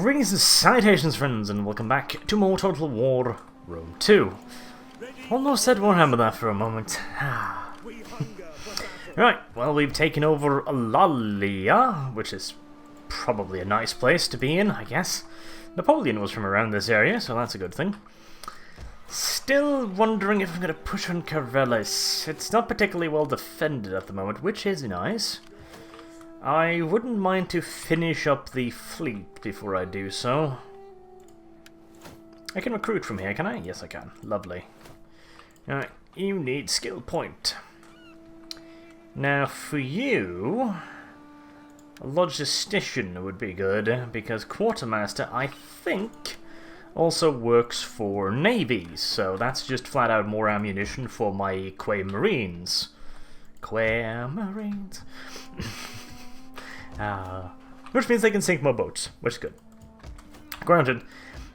Greetings and salutations, friends, and welcome back to more Total War Rome 2. Almost said Warhammer there for a moment. Right, well, we've taken over Lalia, which is probably a nice place to be in, I guess. Napoleon was from around this area, so that's a good thing. Still wondering if I'm going to push on Karellis. It's not particularly well defended at the moment, which is nice. I wouldn't mind to finish up the fleet before I do so. I can recruit from here, can I? Yes, I can. Lovely. Alright, you need skill point. Now, for you, a logistician would be good, because quartermaster, I think, also works for navies, so that's just flat out more ammunition for my Quay Marines. Quay Marines. Which means they can sink more boats, which is good. Granted,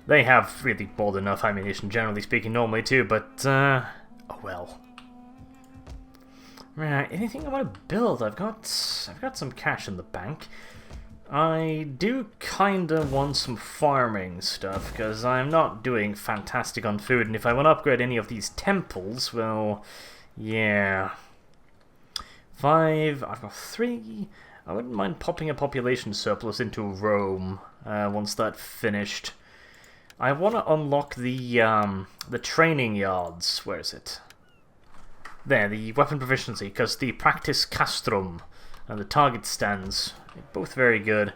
they have really bold enough ammunition, generally speaking, normally too, but, oh well. Right, anything I want to build? I've got some cash in the bank. I do kinda want some farming stuff, because I'm not doing fantastic on food, and if I want to upgrade any of these temples, well, yeah. 5, I've got 3... I wouldn't mind popping a population surplus into Rome once that's finished. I want to unlock the training yards. Where is it? There, the weapon proficiency, because the practice castrum and the target stands are both very good.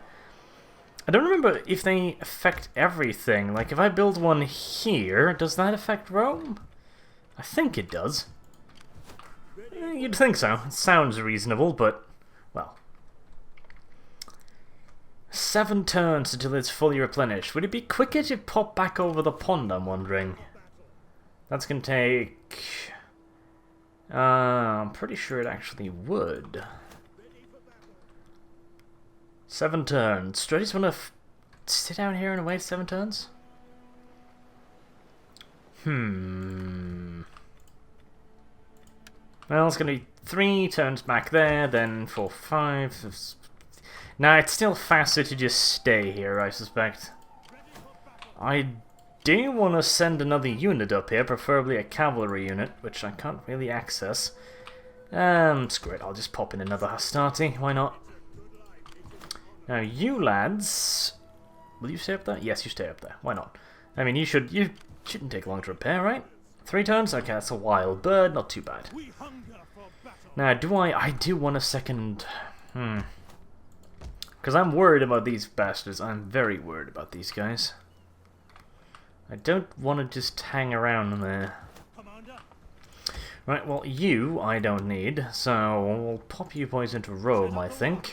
I don't remember if they affect everything. Like, if I build one here, does that affect Rome? I think it does. You'd think so. It sounds reasonable, but, well... 7 turns until it's fully replenished. Would it be quicker to pop back over the pond, I'm wondering? That's going to take... I'm pretty sure it actually would. 7 turns. Do I just want to sit down here and wait 7 turns? Well, it's going to be 3 turns back there, then 4, 5... Now, it's still faster to just stay here, I suspect. I do want to send another unit up here, preferably a cavalry unit, which I can't really access. Screw it, I'll just pop in another Hastati, why not? Now, you lads... Will you stay up there? Yes, you stay up there, why not? I mean, you shouldn't take long to repair, right? 3 turns? Okay, that's a wild bird, not too bad. Now, I do want a second... Because I'm worried about these bastards. I'm very worried about these guys. I don't want to just hang around there. Right, well, you I don't need, so we'll pop you boys into Rome, I think.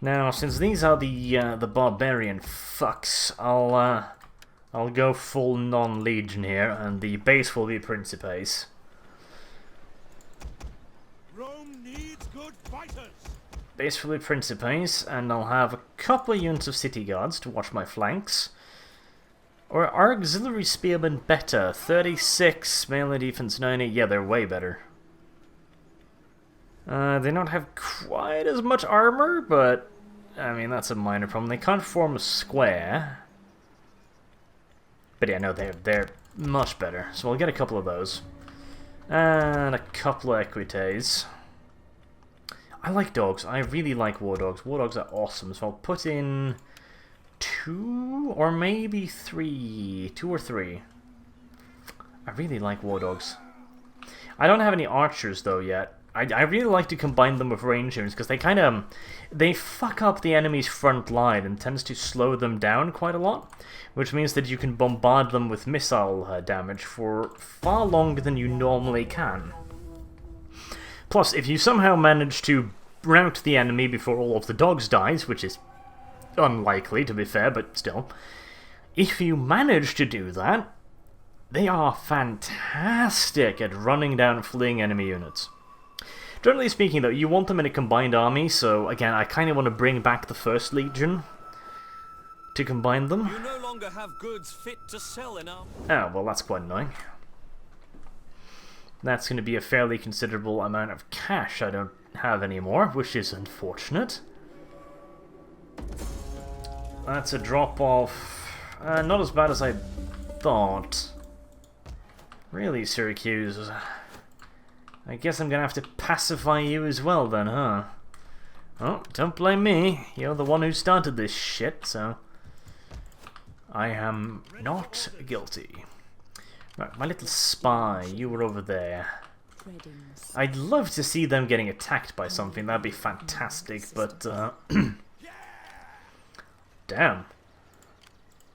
Now, since these are the barbarian fucks, I'll go full non-legion here, and the base will be Principes. Rome needs good fighters. Base will be Principes, and I'll have a couple of units of city guards to watch my flanks. Or are auxiliary spearmen better? 36, melee defense 90, yeah, they're way better. They don't have quite as much armor, but, I mean, that's a minor problem. They can't form a square. But yeah, no, they're much better, so we'll get a couple of those. And a couple of equites. I like dogs. I really like war dogs. War dogs are awesome. So I'll put in 2 or maybe 3. 2 or 3. I really like war dogs. I don't have any archers though yet. I really like to combine them with range units because they fuck up the enemy's front line and tends to slow them down quite a lot, which means that you can bombard them with missile damage for far longer than you normally can. Plus, if you somehow manage to rout the enemy before all of the dogs dies, which is unlikely to be fair, but still, if you manage to do that, they are fantastic at running down fleeing enemy units. Generally speaking though, you want them in a combined army, so again, I kind of want to bring back the 1st Legion to combine them. You no longer have goods fit to sell in our... Oh, well that's quite annoying. That's going to be a fairly considerable amount of cash I don't have anymore, which is unfortunate. That's a drop off. Not as bad as I thought. Really, Syracuse? I guess I'm gonna have to pacify you as well then, huh? Oh, don't blame me. You're the one who started this shit, so... I am not guilty. Right, my little spy, you were over there. I'd love to see them getting attacked by something, that'd be fantastic, but damn.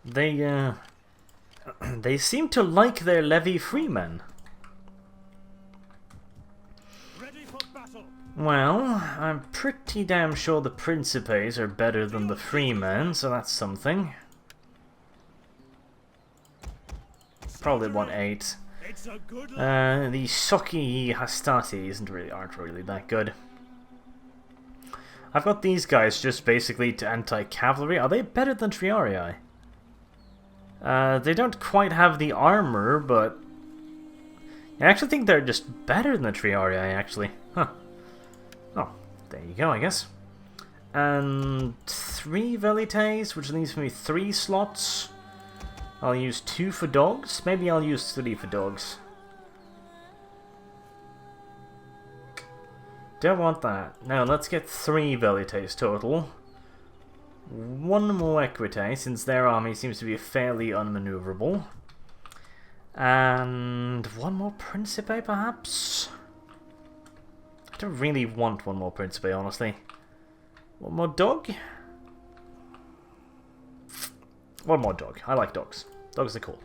They seem to like their levy freemen. Well, I'm pretty damn sure the Principes are better than the freemen, so that's something. Probably 1-8. The Soki Hastati aren't really that good. I've got these guys just basically to anti-cavalry. Are they better than Triarii? They don't quite have the armor, but I actually think they're just better than the Triarii, actually. Huh. Oh, there you go, I guess. And 3 Velites, which leaves me 3 slots. I'll use 2 for dogs. Maybe I'll use 3 for dogs. Don't want that. Now let's get 3 Velites total. 1 more Equite, since their army seems to be fairly unmaneuverable. And 1 more Principe, perhaps? I don't really want 1 more Principe, honestly. 1 more dog? 1 more dog. I like dogs. Dogs are cool.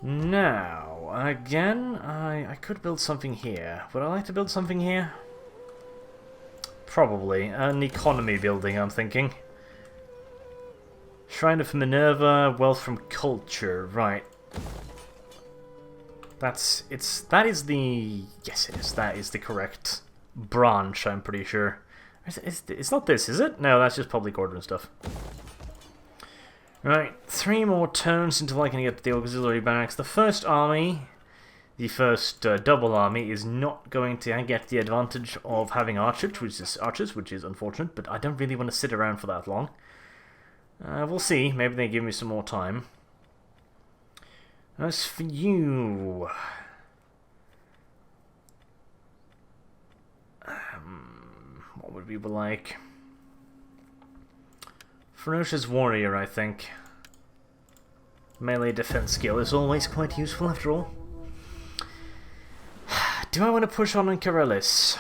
Now, again, I could build something here. Would I like to build something here? Probably. An economy building, I'm thinking. Shrine of Minerva, wealth from culture. Right. That is the... Yes, it is. That is the correct branch, I'm pretty sure. It's not this, is it? No, that's just public order and stuff. Right, 3 more turns until I can get to the auxiliary barracks. The first army, the first double army, is not going to get the advantage of having archers, which is unfortunate, but I don't really want to sit around for that long. We'll see. Maybe they give me some more time. As for you... what would we like? Ferocious Warrior, I think. Melee defense skill is always quite useful after all. Do I want to push on Karelis?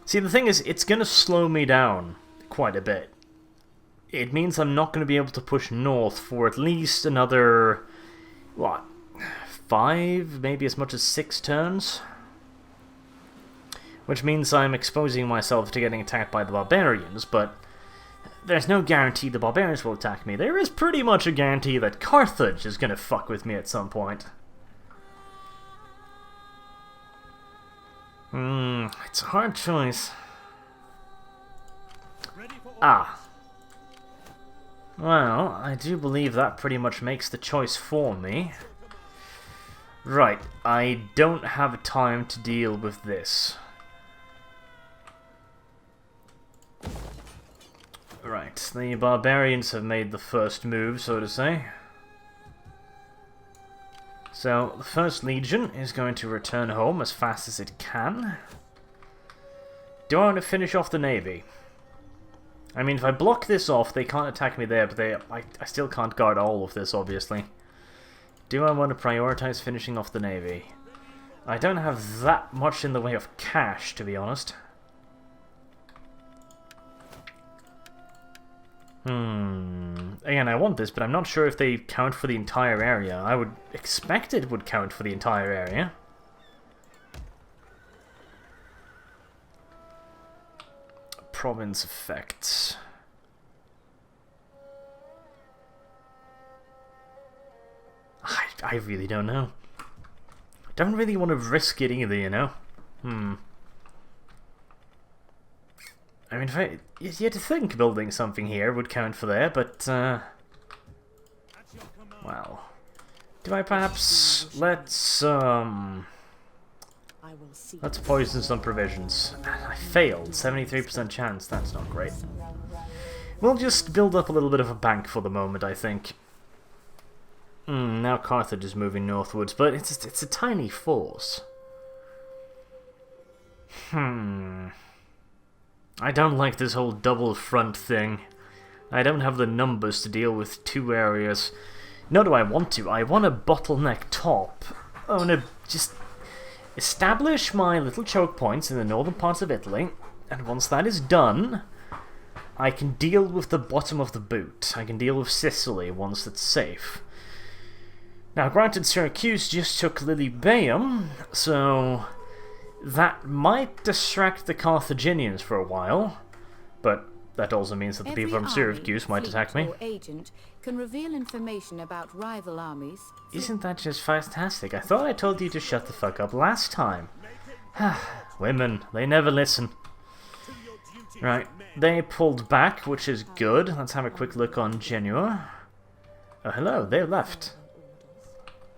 See, the thing is, it's going to slow me down quite a bit. It means I'm not going to be able to push north for at least another, what, 5, maybe as much as 6 turns? Which means I'm exposing myself to getting attacked by the barbarians, but there's no guarantee the barbarians will attack me. There is pretty much a guarantee that Carthage is going to fuck with me at some point. It's a hard choice. Ah. Well, I do believe that pretty much makes the choice for me. Right, I don't have time to deal with this. Right, the barbarians have made the first move, so to say. So, the first legion is going to return home as fast as it can. Do I want to finish off the navy? I mean, if I block this off, they can't attack me there, but I still can't guard all of this, obviously. Do I want to prioritize finishing off the navy? I don't have that much in the way of cash, to be honest. Again, I want this, but I'm not sure if they count for the entire area. I would expect it would count for the entire area. Province effects. I really don't know. Don't really want to risk it either, you know? I mean, you had to think building something here would count for there, but, well, do I perhaps, let's I will see. Let's poison some provisions. I failed. 73% chance. That's not great. We'll just build up a little bit of a bank for the moment, I think. Now Carthage is moving northwards, but it's a tiny force. I don't like this whole double front thing. I don't have the numbers to deal with two areas. Nor do I want to. I want a bottleneck top. I want to just establish my little choke points in the northern parts of Italy, and once that is done, I can deal with the bottom of the boot. I can deal with Sicily once it's safe. Now, granted, Syracuse just took Lilybaeum, so that might distract the Carthaginians for a while, but that also means that the people from Syracuse might attack me. Or agent can reveal information about rival armies. Isn't that just fantastic? I thought I told you to shut the fuck up last time. Women, they never listen. Right, they pulled back, which is good. Let's have a quick look on Genoa. Oh, hello, they left.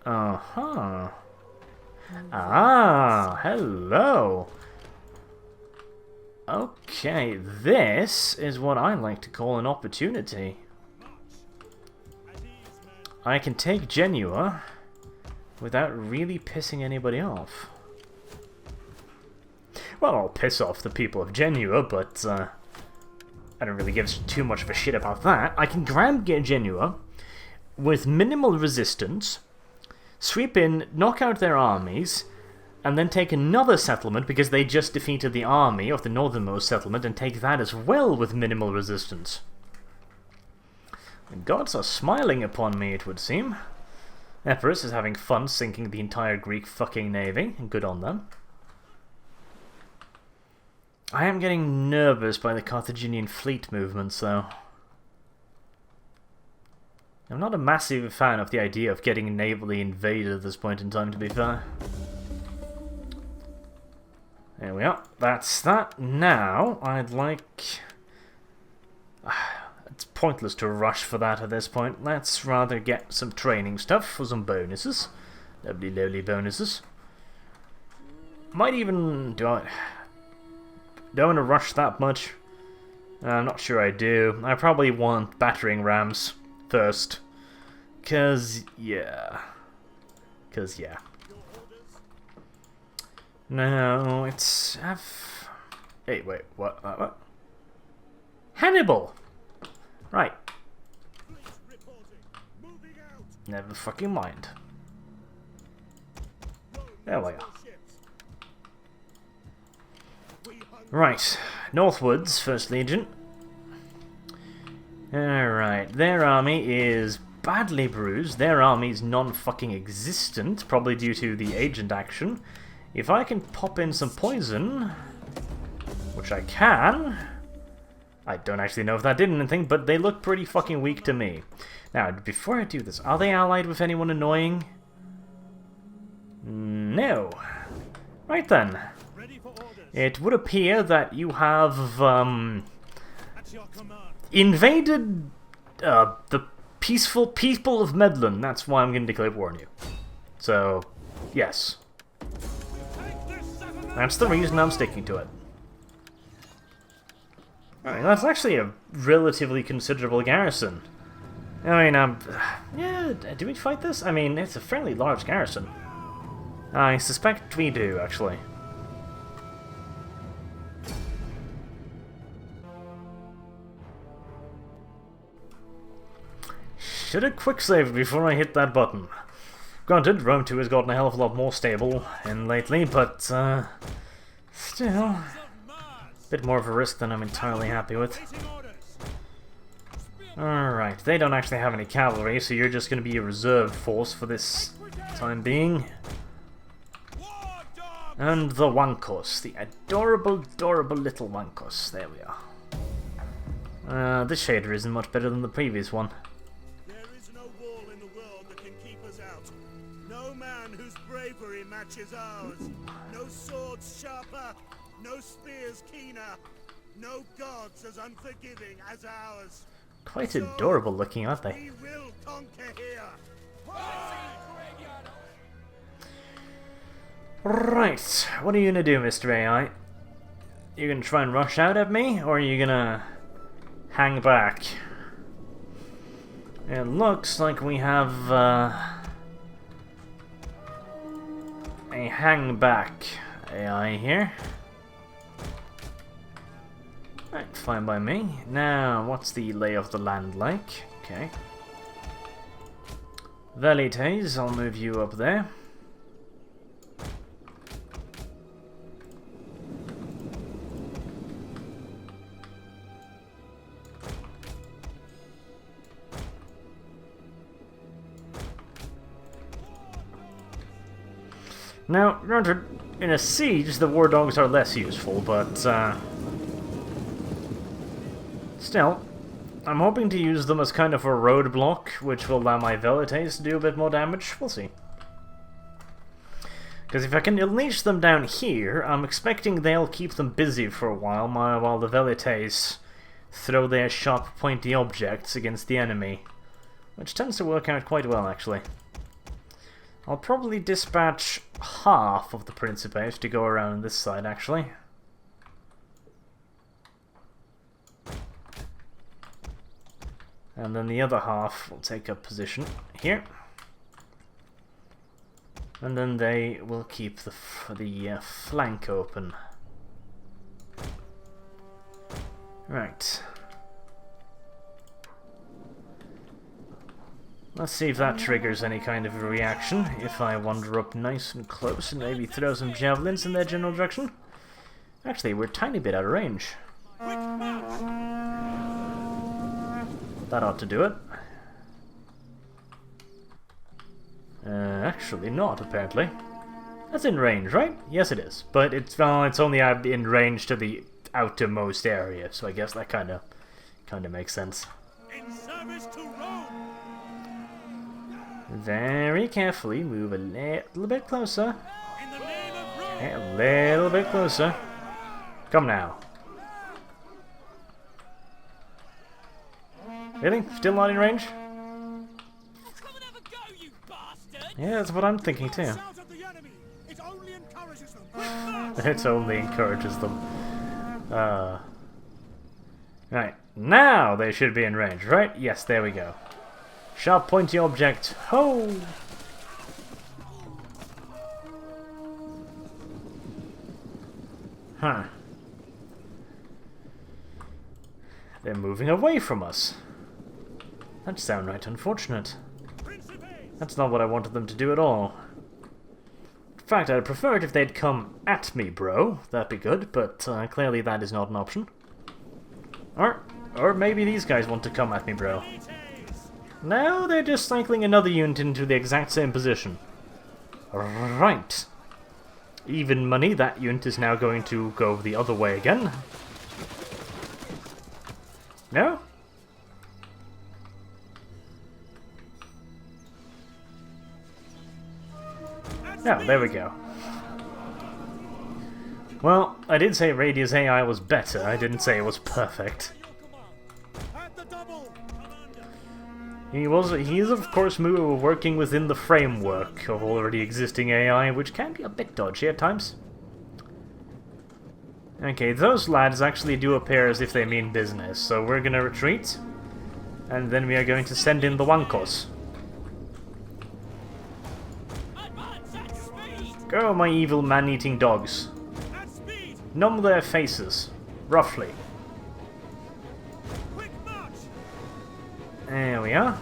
Uh-huh. Ah, hello. Okay, this is what I like to call an opportunity. I can take Genoa without really pissing anybody off. Well, I'll piss off the people of Genoa, but I don't really give too much of a shit about that. I can grab Genoa with minimal resistance, sweep in, knock out their armies, and then take another settlement because they just defeated the army of the northernmost settlement, and take that as well with minimal resistance. The gods are smiling upon me, it would seem. Epirus is having fun sinking the entire Greek fucking navy, and good on them. I am getting nervous by the Carthaginian fleet movements, though. I'm not a massive fan of the idea of getting navally invaded at this point in time, to be fair. There we are. That's that. Now, I'd like... It's pointless to rush for that at this point. Let's rather get some training stuff for some bonuses. Lovely, lovely bonuses. Might even... Don't want to rush that much. I'm not sure I do. I probably want battering rams first. Cause yeah. No, it's... Hey, wait, what? Hannibal! Right. Never fucking mind. There we are. Right, northwards, 1st Legion. Alright, their army is badly bruised. Their army is non-fucking existent, probably due to the agent action. If I can pop in some poison, which I can... I don't actually know if that did anything, but they look pretty fucking weak to me. Now, before I do this, are they allied with anyone annoying? No. Right then. It would appear that you have, invaded, the peaceful people of Medlin. That's why I'm going to declare war on you. So, yes. That's the reason I'm sticking to it. Alright, that's actually a relatively considerable garrison. I mean, yeah, do we fight this? I mean, it's a fairly large garrison. I suspect we do, actually. Should have quick-saved before I hit that button. Granted, Rome 2 has gotten a hell of a lot more stable lately, but, still, a bit more of a risk than I'm entirely happy with. Alright, they don't actually have any cavalry, so you're just going to be a reserve force for this time being. And the Wankos, the adorable little Wankos. There we are. This shader isn't much better than the previous one. There is no wall in the world that can keep us out. No man whose bravery matches ours. No swords sharper. No spears keener. No gods as unforgiving as ours. Quite adorable looking, aren't they? We will conquer here. Right, what are you gonna do, Mr. AI? You gonna try and rush out at me, or are you gonna hang back? It looks like we have a hang back AI here. Right, fine by me. Now, what's the lay of the land like? Okay. Velites, I'll move you up there. Now, granted, in a siege, the war dogs are less useful, but still, I'm hoping to use them as kind of a roadblock, which will allow my Velites to do a bit more damage. We'll see. Because if I can unleash them down here, I'm expecting they'll keep them busy for a while the Velites throw their sharp, pointy objects against the enemy, which tends to work out quite well, actually. I'll probably dispatch half of the Principes to go around this side, actually. And then the other half will take up position here. And then they will keep the flank open. Right. Let's see if that triggers any kind of a reaction, if I wander up nice and close and maybe throw some javelins in their general direction. Actually, we're a tiny bit out of range. That ought to do it. Actually not, apparently. That's in range, right? Yes, it is. But it's only in range to the outermost area, so I guess that kind of makes sense. In service to Rome. Very carefully move a little bit closer. In the name of Rome. Okay, a little bit closer. Come now. Really? Still not in range? Come and have a go, you bastard! Yeah, that's what I'm thinking too. Shout at the enemy. It only encourages them. It only encourages them. Right, now they should be in range, right? Yes, there we go. Sharp pointy object. Ho! Huh. They're moving away from us. That's downright unfortunate. That's not what I wanted them to do at all. In fact, I'd prefer it if they'd come at me, bro. That'd be good, but clearly that is not an option. Or maybe these guys want to come at me, bro. No, they're just cycling another unit into the exact same position. Right. Even money, that unit is now going to go the other way again. No? Yeah, there we go. Well, I did say Radius AI was better, I didn't say it was perfect. He is of course working within the framework of already existing AI, which can be a bit dodgy at times. Okay, those lads actually do appear as if they mean business, so we're gonna retreat. And then we are going to send in the Wankos. Go, my evil man-eating dogs. Numb their faces, roughly. There we are.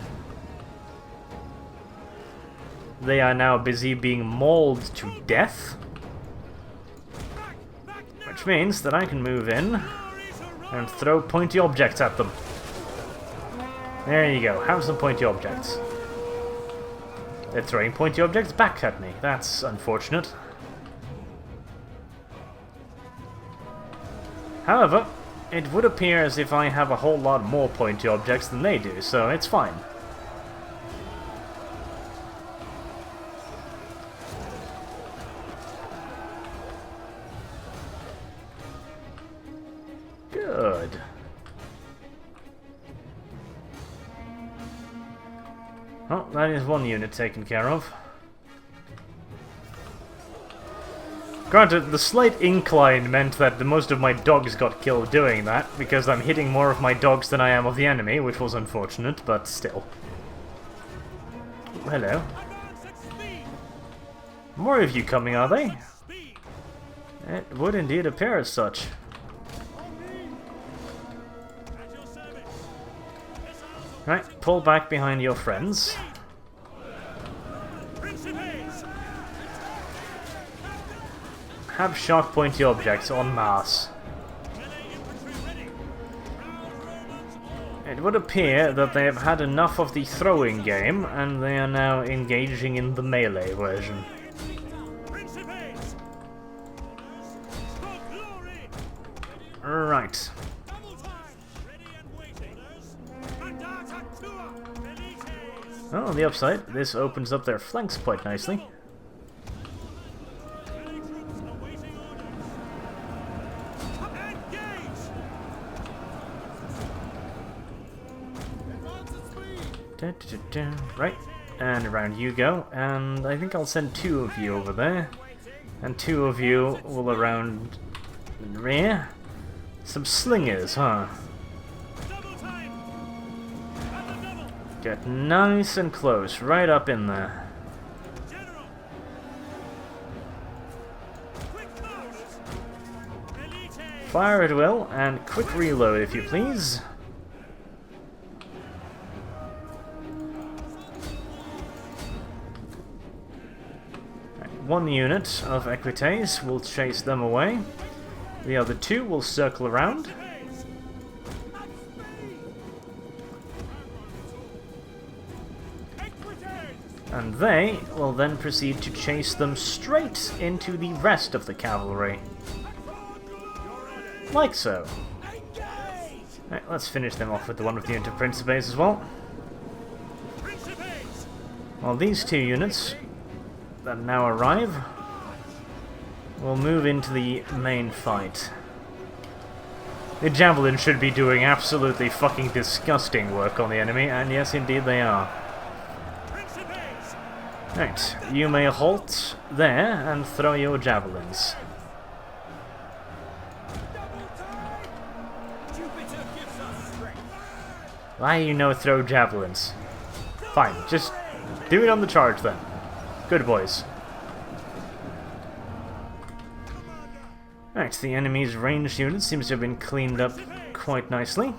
They are now busy being mauled to death. Which means that I can move in and throw pointy objects at them. There you go, have some pointy objects. They're throwing pointy objects back at me. That's unfortunate. However, it would appear as if I have a whole lot more pointy objects than they do, so it's fine. Good. Well, that is one unit taken care of. Granted, the slight incline meant that most of my dogs got killed doing that, because I'm hitting more of my dogs than I am of the enemy, which was unfortunate, but still. Hello. More of you coming, are they? It would indeed appear as such. Right, pull back behind your friends. Have shock pointy objects en masse. It would appear that they have had enough of the throwing game, and they are now engaging in the melee version. Right. Oh, on the upside, this opens up their flanks quite nicely. Right, and around you go, and I think I'll send 2 of you over there, and 2 of you will around the rear. Some slingers, huh? Get nice and close, right up in there. Fire at will, and quick reload if you please. One unit of equites will chase them away. The other 2 will circle around. And they will then proceed to chase them straight into the rest of the cavalry. Like so. Right, let's finish them off with the one with the unit of Principes as well. Well, these 2 units that now arrive will move into the main fight. The javelin should be doing absolutely fucking disgusting work on the enemy, and yes, indeed they are. Right, you may halt there and throw your javelins. Why you no throw javelins? Fine, just do it on the charge then. Good boys. Right, the enemy's ranged unit seems to have been cleaned up quite nicely.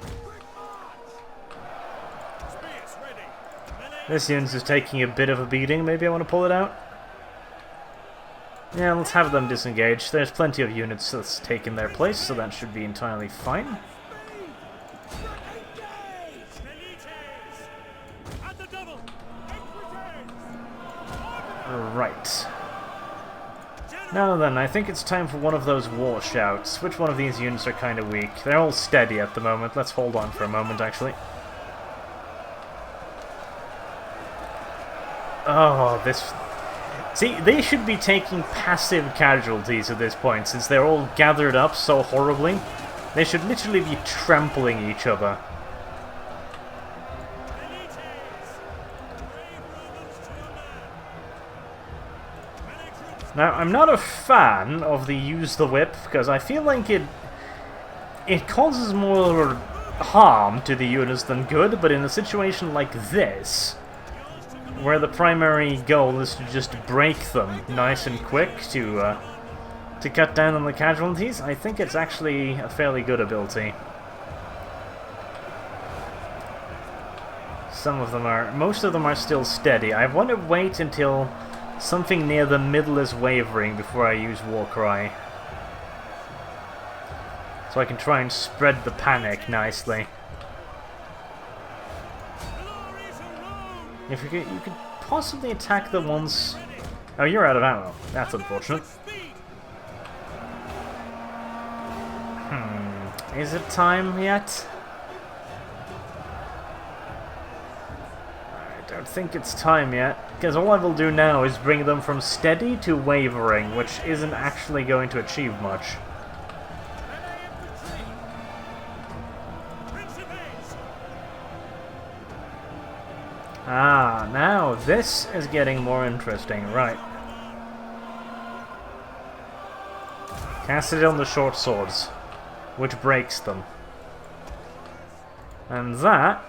This unit is taking a bit of a beating. Maybe I want to pull it out? Yeah, let's have them disengage. There's plenty of units that's taken their place, so that should be entirely fine. Right. Now then, I think it's time for one of those war shouts. Which one of these units are kind of weak? They're all steady at the moment. Let's hold on for a moment, actually. Oh, this... See, they should be taking passive casualties at this point, since they're all gathered up so horribly. They should literally be trampling each other. Now, I'm not a fan of the use the whip, because I feel like it causes more harm to the units than good, but in a situation like this, where the primary goal is to just break them nice and quick to cut down on the casualties, I think it's actually a fairly good ability. Most of them are still steady. I want to wait until something near the middle is wavering before I use Warcry, so I can try and spread the panic nicely. If you could possibly attack the ones... Oh, you're out of ammo. That's unfortunate. Is it time yet? I don't think it's time yet, because all I will do now is bring them from steady to wavering, which isn't actually going to achieve much. Ah, now this is getting more interesting, right. Cast it on the short swords, which breaks them. And that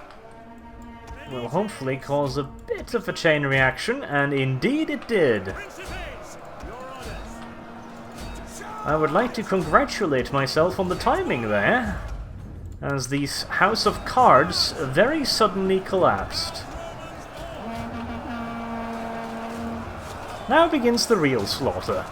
will hopefully cause a bit of a chain reaction, and indeed it did. I would like to congratulate myself on the timing there, as the House of Cards very suddenly collapsed. Now begins the real slaughter.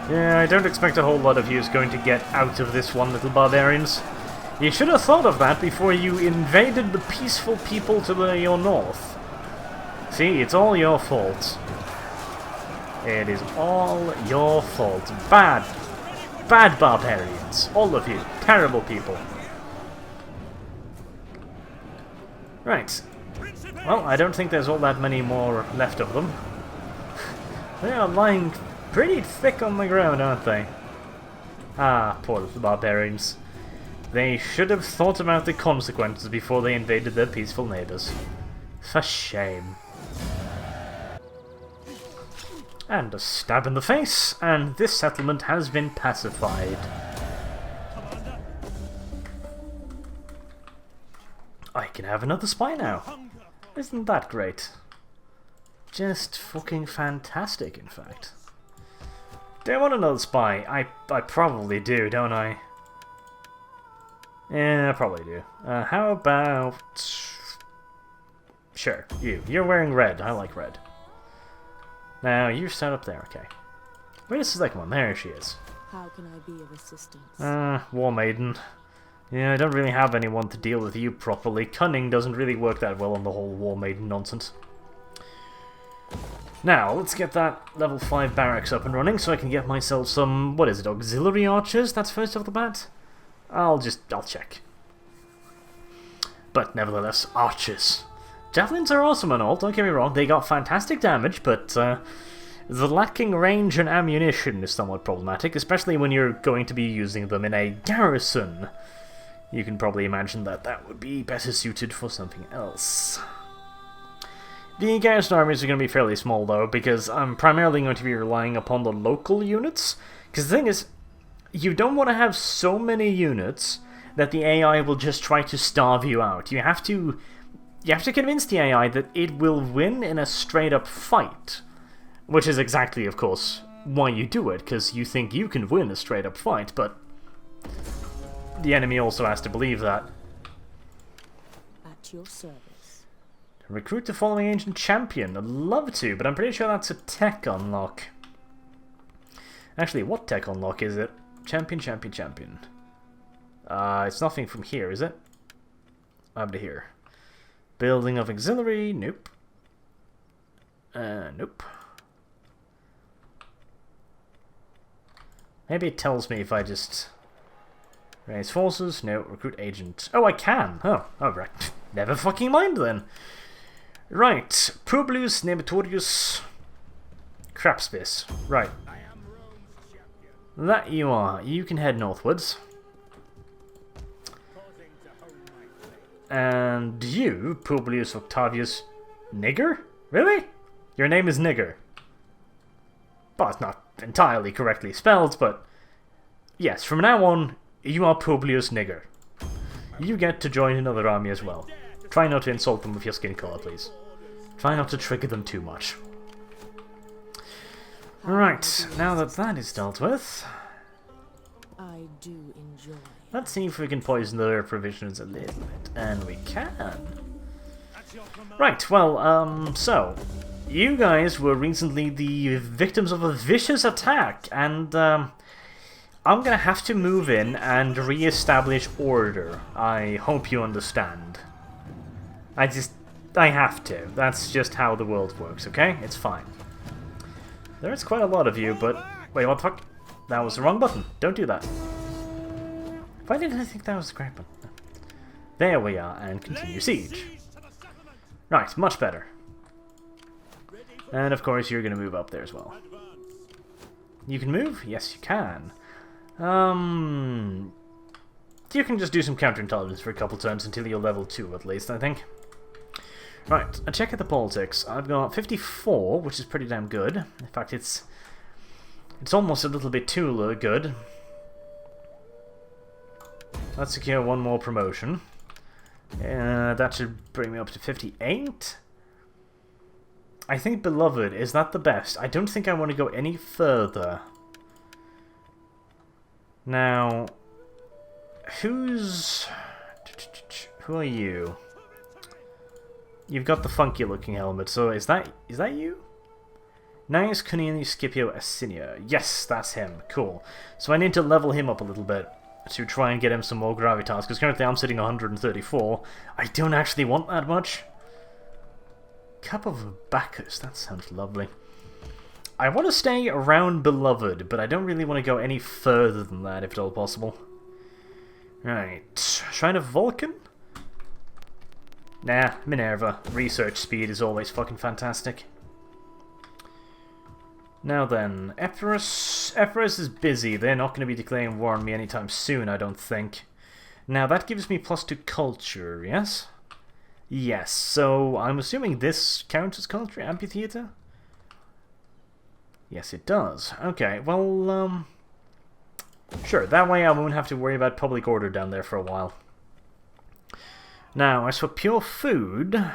Yeah, I don't expect a whole lot of you is going to get out of this one, little barbarians. You should have thought of that before you invaded the peaceful people to your north. See, it's all your fault. It is all your fault. Bad barbarians. All of you. Terrible people. Right. Well, I don't think there's all that many more left of them. They are lying pretty thick on the ground, aren't they? Ah, poor little barbarians. They should have thought about the consequences before they invaded their peaceful neighbours. For shame. And a stab in the face, and this settlement has been pacified. I can have another spy now. Isn't that great? Just fucking fantastic, in fact. Do I want another spy? I probably do, don't I? Yeah, I probably do. How about... Sure, you. You're wearing red. I like red. Now, you're set up there, okay. Where's the second one? There she is. How can I be of assistance? War Maiden. Yeah, I don't really have anyone to deal with you properly. Cunning doesn't really work that well on the whole War Maiden nonsense. Now, let's get that level 5 barracks up and running so I can get myself some, what is it, auxiliary archers? That's first off the bat? I'll check. But nevertheless, archers. Javelins are awesome and all, don't get me wrong, they got fantastic damage, but the lacking range and ammunition is somewhat problematic, especially when you're going to be using them in a garrison. You can probably imagine that that would be better suited for something else. The garrison armies are going to be fairly small though, because I'm primarily going to be relying upon the local units. Because the thing is, you don't want to have so many units that the AI will just try to starve you out. You have to convince the AI that it will win in a straight-up fight. Which is exactly, of course, why you do it, because you think you can win a straight-up fight, but the enemy also has to believe that. At your service. Recruit the following ancient champion. I'd love to, but I'm pretty sure that's a tech unlock. Actually, what tech unlock is it? Champion. It's nothing from here, is it? Up to here. Building of auxiliary. Nope. Nope. Maybe it tells me if I just raise forces. No, recruit agent. Oh, I can. Oh, right. Never fucking mind then. Right, Publius Nematorius Crapspace. Right. That you are. You can head northwards. And you, Publius Octavius Nigger? Really? Your name is Nigger. Well, it's not entirely correctly spelled, but yes, from now on, you are Publius Nigger. You get to join another army as well. Try not to insult them with your skin color, please. Try not to trigger them too much. Right, now that that is dealt with, I do enjoy. let's see if we can poison their provisions a little bit. And we can. Right, well, so, you guys were recently the victims of a vicious attack, and I'm gonna have to move in and re-establish order. I hope you understand. I have to. That's just how the world works, okay? It's fine. There's quite a lot of you, but... Wait, what the fuck? That was the wrong button. Don't do that. Why did I think that was the correct button? There we are, and continue siege. Right, much better. And of course you're going to move up there as well. You can move? Yes, you can. you can just do some counterintelligence for a couple turns until you're level 2 at least, I think. Right, a check at the politics. I've got 54, which is pretty damn good. In fact, it's almost a little bit too good. Let's secure one more promotion. That should bring me up to 58. I think Beloved, is that the best? I don't think I want to go any further. Now, who are you? You've got the funky looking helmet, so is that you? Nice Kunini Scipio Assinia. Yes, that's him. Cool. So I need to level him up a little bit to try and get him some more gravitas, because currently I'm sitting 134. I don't actually want that much. Cup of Bacchus, that sounds lovely. I want to stay around Beloved, but I don't really want to go any further than that, if at all possible. Right. Shrine of Vulcan? Nah, Minerva. Research speed is always fucking fantastic. Now then, Epirus is busy. They're not going to be declaring war on me anytime soon, I don't think. Now that gives me +2 culture, yes? Yes, so I'm assuming this counts as culture, amphitheater? Yes, it does. Okay, well, sure, that way I won't have to worry about public order down there for a while. Now, as for pure food,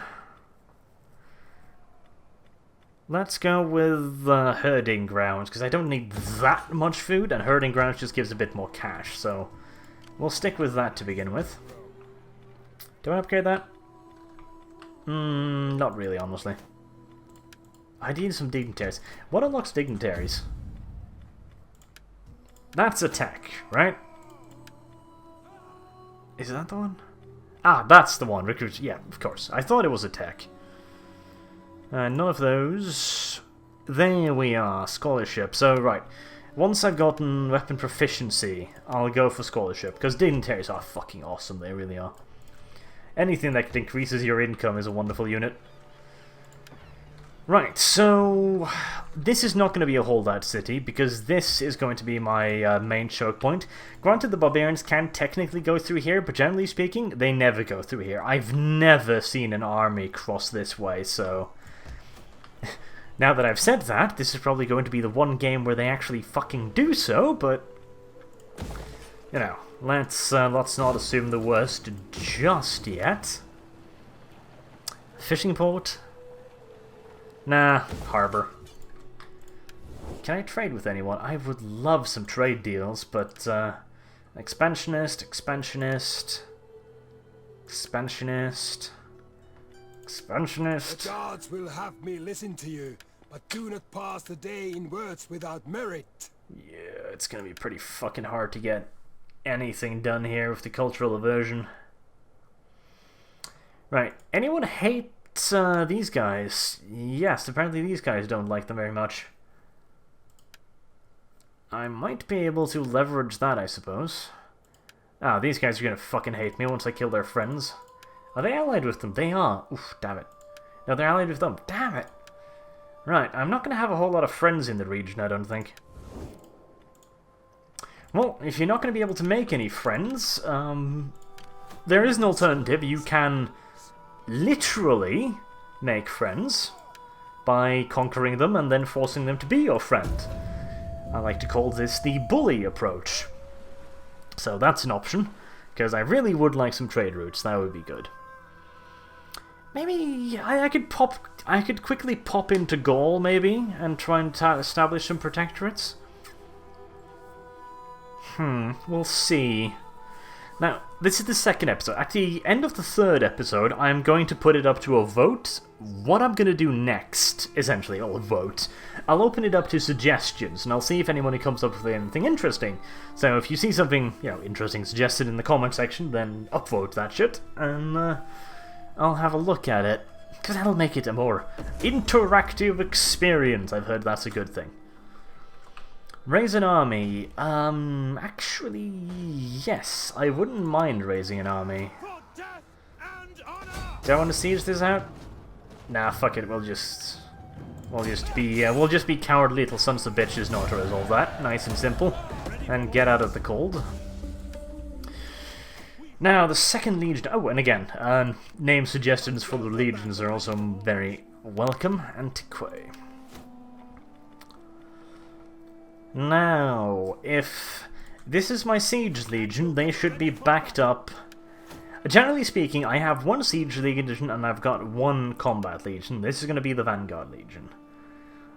let's go with herding grounds, because I don't need that much food, and herding grounds just gives a bit more cash, so we'll stick with that to begin with. Do I upgrade that? Not really, honestly. I need some dignitaries. What unlocks dignitaries? That's attack, right? Is that the one? Ah, that's the one. Recruit. Yeah, of course. I thought it was attack. None of those. There we are. Scholarship. So, right. Once I've gotten weapon proficiency, I'll go for scholarship. Because dignitaries are fucking awesome. They really are. Anything that increases your income is a wonderful unit. Right, so this is not going to be a holdout city, because this is going to be my main choke point. Granted, the barbarians can technically go through here, but generally speaking, they never go through here. I've never seen an army cross this way, so now that I've said that, this is probably going to be the one game where they actually fucking do so, but you know, let's not assume the worst just yet. Fishing port? Nah, harbor. Can I trade with anyone? I would love some trade deals, but expansionist, expansionist, expansionist, expansionist. The gods will have me listen to you, but do not pass the day in words without merit. Yeah, it's gonna be pretty fucking hard to get anything done here with the cultural aversion. Right, anyone hate these guys? Yes, apparently these guys don't like them very much. I might be able to leverage that, I suppose. Ah, these guys are gonna fucking hate me once I kill their friends. Are they allied with them? They are. Oof, damn it. No, they're allied with them. Damn it. Right, I'm not gonna have a whole lot of friends in the region, I don't think. Well, if you're not gonna be able to make any friends, there is an alternative. You can literally make friends by conquering them and then forcing them to be your friend. I like to call this the bully approach. So that's an option, because I really would like some trade routes. That would be good. Maybe I could quickly pop into Gaul, maybe, and try and establish some protectorates. We'll see. Now, this is the second episode. At the end of the third episode, I'm going to put it up to a vote. What I'm going to do next, essentially, I'll vote. I'll open it up to suggestions, and I'll see if anyone comes up with anything interesting. So if you see something, you know, interesting suggested in the comment section, then upvote that shit, and I'll have a look at it. Because that'll make it a more interactive experience. I've heard that's a good thing. Raise an army. Actually, yes. I wouldn't mind raising an army. Do I want to siege this out? Nah, fuck it. We'll just be cowardly little sons of bitches not to resolve that. Nice and simple. And get out of the cold. Now, the second legion... Oh, and again, name suggestions for the legions are also very welcome. Antiquae. Now, if this is my siege legion, they should be backed up. Generally speaking, I have one siege legion and I've got one combat legion. This is going to be the Vanguard Legion.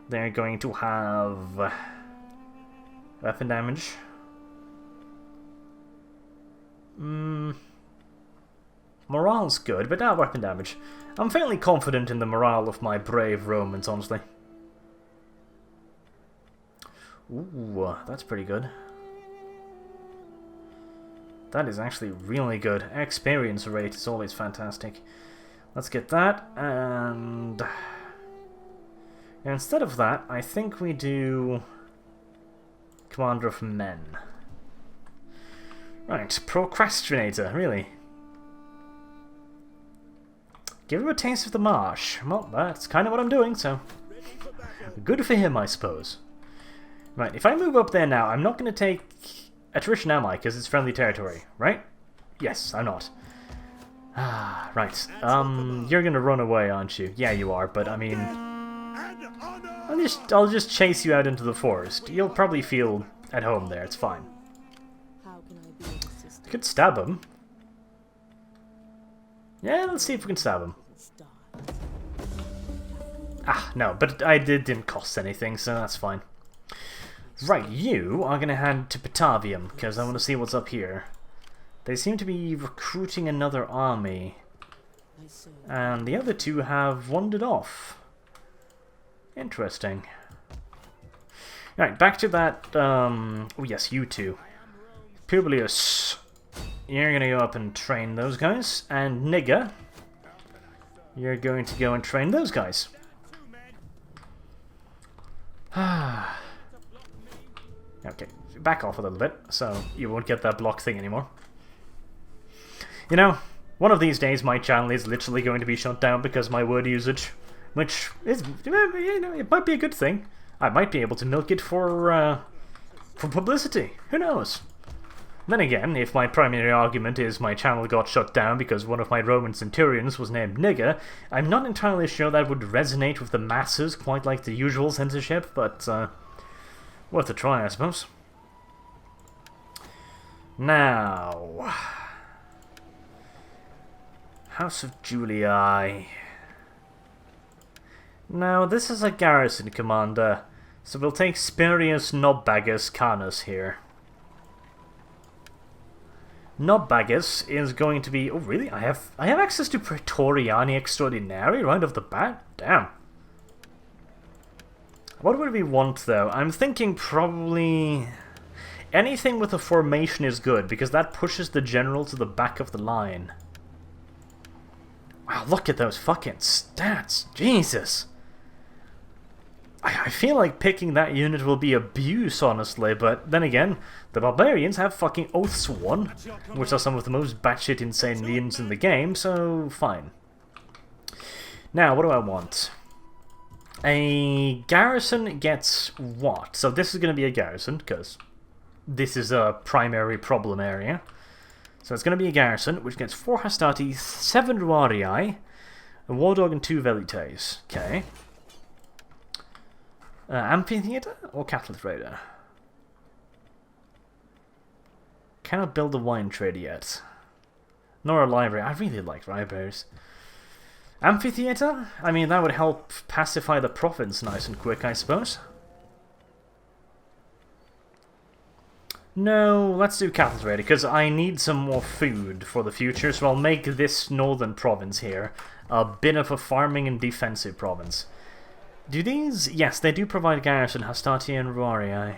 They're going to have weapon damage. Morale's good, but not weapon damage. I'm fairly confident in the morale of my brave Romans, honestly. Ooh, that's pretty good. That is actually really good. Experience rate is always fantastic. Let's get that, and instead of that, I think we do Commander of Men. Right, Procrastinator, really. Give him a taste of the marsh. Well, that's kind of what I'm doing, so good for him, I suppose. Right, if I move up there now, I'm not going to take attrition, am I? Because it's friendly territory, right? Yes, I'm not. Ah, right. You're going to run away, aren't you? Yeah, you are, but I mean, I'll just chase you out into the forest. You'll probably feel at home there. It's fine. I could stab him. Yeah, let's see if we can stab him. Ah, no, but it didn't cost anything, so that's fine. Right, you are going to head to Batavium, because I want to see what's up here. They seem to be recruiting another army. And the other two have wandered off. Interesting. Right, back to that, oh yes, you two. Publius, you're going to go up and train those guys. And Nigga, you're going to go and train those guys. Okay, back off a little bit, so you won't get that block thing anymore. You know, one of these days my channel is literally going to be shut down because of my word usage, which is, you know, it might be a good thing. I might be able to milk it for publicity. Who knows? Then again, if my primary argument is my channel got shut down because one of my Roman centurions was named Nigger, I'm not entirely sure that would resonate with the masses quite like the usual censorship, but worth a try, I suppose. Now, House of Julii. Now, this is a garrison commander, so we'll take Spurius Nobbagus Canus here. Nobbagus is going to be... Oh, really? I have access to Praetoriani Extraordinari right off the bat? Damn. What would we want, though? I'm thinking probably... anything with a formation is good, because that pushes the general to the back of the line. Wow, look at those fucking stats. Jesus. I feel like picking that unit will be abuse, honestly, but then again, the barbarians have fucking Oathsworn, which are some of the most batshit insane units in the game, so fine. Now, what do I want? A garrison gets what? So this is going to be a garrison, because this is a primary problem area. So it's going to be a garrison, which gets 4 Hastati, 7 Ruarii, a War Dog, and 2 Velites. Okay. Amphitheater or Cattle Trader? Cannot build a wine trader yet. Nor a library. I really like libraries. Amphitheater? I mean, that would help pacify the province nice and quick, I suppose. No, let's do Cattle Trader, because I need some more food for the future, so I'll make this northern province here a bit of a farming and defensive province. Do these... yes, they do provide garrison, Hastati and Ruarii.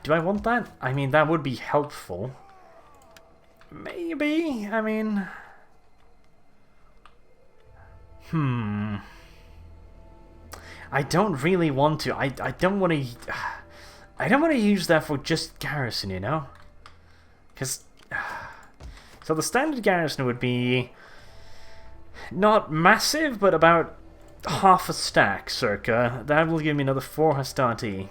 Do I want that? I mean, that would be helpful. Maybe? I mean... I don't really want to. I don't want to... I don't want to use that for just garrison, you know? Because... so the standard garrison would be... not massive, but about half a stack, circa. That will give me another 4 Hastati.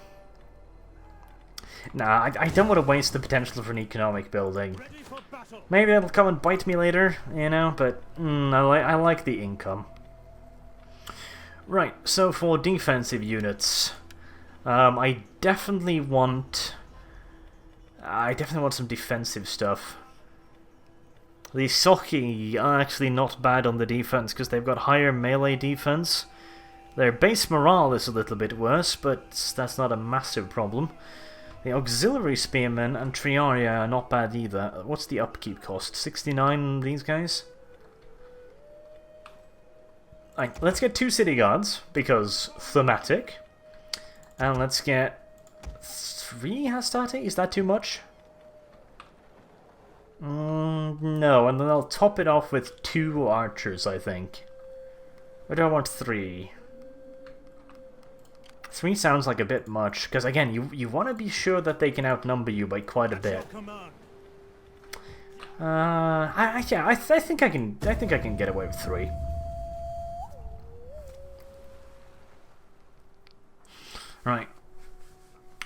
Nah, I don't want to waste the potential for an economic building. Ready for battle. Maybe it'll come and bite me later, you know, but I like the income. Right, so for defensive units, I definitely want some defensive stuff. The Soki are actually not bad on the defense because they've got higher melee defense. Their base morale is a little bit worse, but that's not a massive problem. The auxiliary spearmen and triaria are not bad either. What's the upkeep cost? 69 on these guys? Alright, let's get 2 city guards, because thematic. And let's get 3 Hastati? Is that too much? No, and then I'll top it off with 2 archers, I think. Or do I want 3? 3 sounds like a bit much, because again, you want to be sure that they can outnumber you by quite a bit. I think I can get away with 3. Right.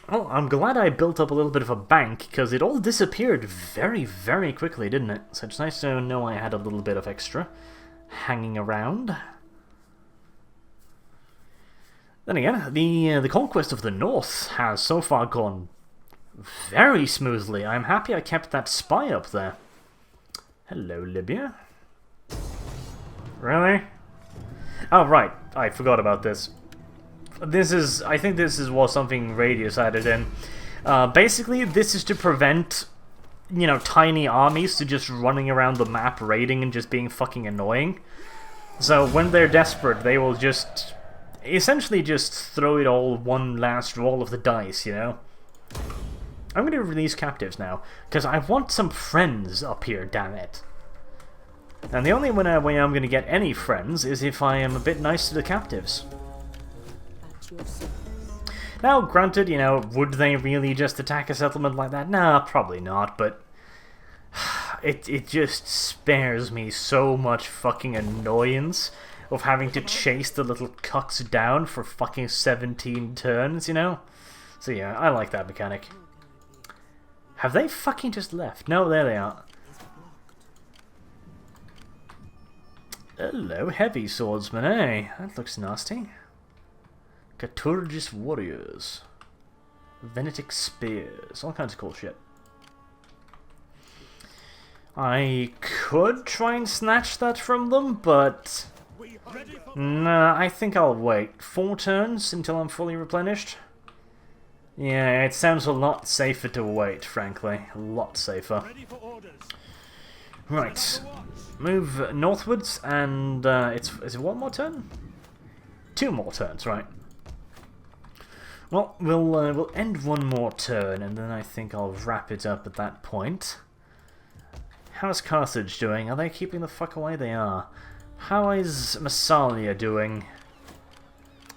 Well, I'm glad I built up a little bit of a bank, because it all disappeared very, very quickly, didn't it? So it's nice to know I had a little bit of extra hanging around. Then again, the conquest of the north has so far gone very smoothly. I'm happy I kept that spy up there. Hello, Libya. Really? Oh, right. I forgot about this. I think this was something Radius added in. Basically, this is to prevent, you know, tiny armies to just running around the map raiding and just being fucking annoying. So when they're desperate, they will just essentially just throw it all one last roll of the dice, you know? I'm gonna release captives now, because I want some friends up here, damn it. And the only way I'm gonna get any friends is if I am a bit nice to the captives. Now, granted, you know, would they really just attack a settlement like that? Nah, probably not, but it just spares me so much fucking annoyance of having to chase the little cucks down for fucking 17 turns, you know? So yeah, I like that mechanic. Have they fucking just left? No, there they are. Hello, heavy swordsman, eh? That looks nasty. Caturgis warriors. Venetic spears. All kinds of cool shit. I could try and snatch that from them, but nah, I think I'll wait 4 turns until I'm fully replenished. Yeah, it sounds a lot safer to wait, frankly. A lot safer. Right. Move northwards, and is it 1 more turn? 2 more turns, right. Well, we'll end 1 more turn, and then I think I'll wrap it up at that point. How's Carthage doing? Are they keeping the fuck away? They are. How is Massalia doing?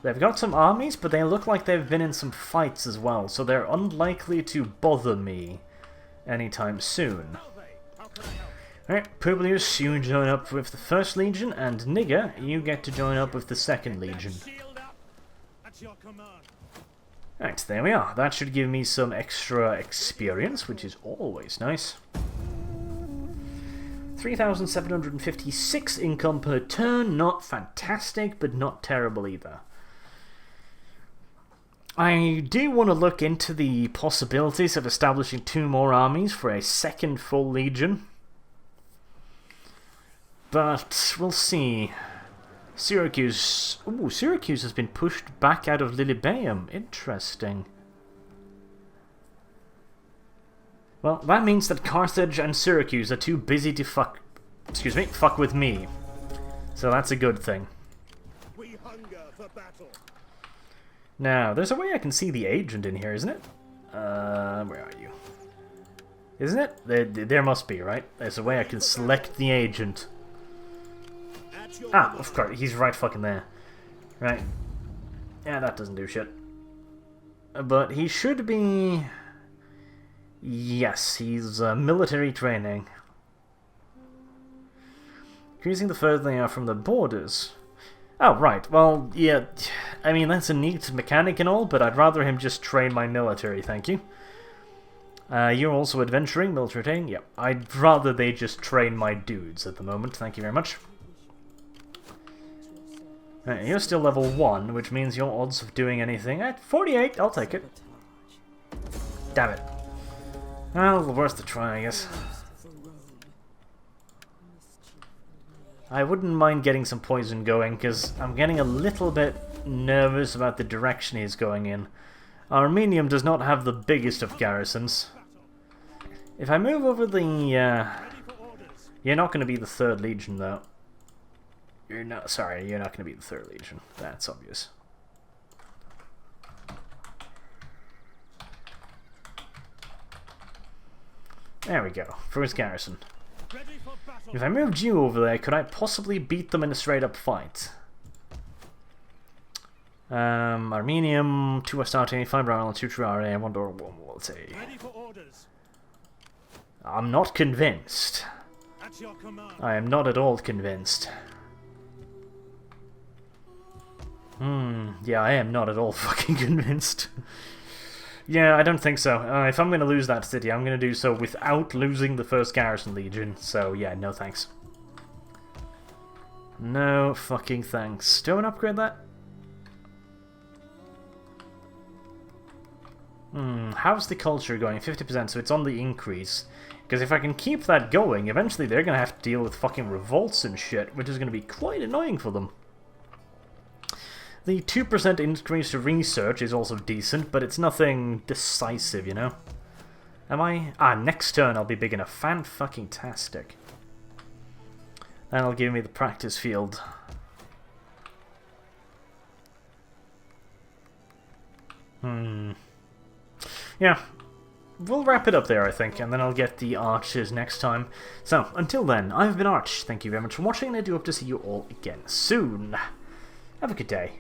They've got some armies, but they look like they've been in some fights as well, so they're unlikely to bother me anytime soon. Alright, Publius, you join up with the 1st Legion, and Nigger, you get to join up with the 2nd Legion. Right, there we are. That should give me some extra experience, which is always nice. 3,756 income per turn. Not fantastic, but not terrible either. I do want to look into the possibilities of establishing 2 more armies for a 2nd full legion. But we'll see. Syracuse. Ooh, Syracuse has been pushed back out of Lilybaeum. Interesting. Well, that means that Carthage and Syracuse are too busy to fuck with me. So that's a good thing. We hunger for battle. Now, there's a way I can see the agent in here, isn't it? Where are you? Isn't it? There must be, right? There's a way I can select the agent. Ah, of course, he's right fucking there. Right. Yeah, that doesn't do shit. But he should be... Yes, he's military training. Increasing the further they are from the borders. Oh, right. Well, yeah, I mean, that's a neat mechanic and all, but I'd rather him just train my military, thank you. You're also adventuring, military training? Yep. I'd rather they just train my dudes at the moment. Thank you very much. You're still level 1, which means your odds of doing anything at 48. I'll take it. Damn it. Well, worth the try, I guess. I wouldn't mind getting some poison going, because I'm getting a little bit nervous about the direction he's going in. Armenium does not have the biggest of garrisons. If I move over the... You're not going to be the 3rd Legion, though. You're not... Sorry, you're not going to be the 3rd Legion. That's obvious. There we go. First garrison. If I moved you over there, could I possibly beat them in a straight-up fight? Armenium, 2 Astarte, 5 Brown, 2 Triare, 1 Door, 1 Waltz. I'm not convinced. I am not at all convinced. Yeah, I am not at all fucking convinced. Yeah, I don't think so. If I'm going to lose that city, I'm going to do so without losing the 1st Garrison Legion. So, yeah, no thanks. No fucking thanks. Do I want to upgrade that? How's the culture going? 50%, so it's on the increase. Because if I can keep that going, eventually they're going to have to deal with fucking revolts and shit, which is going to be quite annoying for them. The 2% increase to research is also decent, but it's nothing decisive, you know? Am I? Next turn I'll be big enough. Fan-fucking-tastic. That'll give me the practice field. Yeah. We'll wrap it up there, I think, and then I'll get the archers next time. So, until then, I've been Arch. Thank you very much for watching, and I do hope to see you all again soon. Have a good day.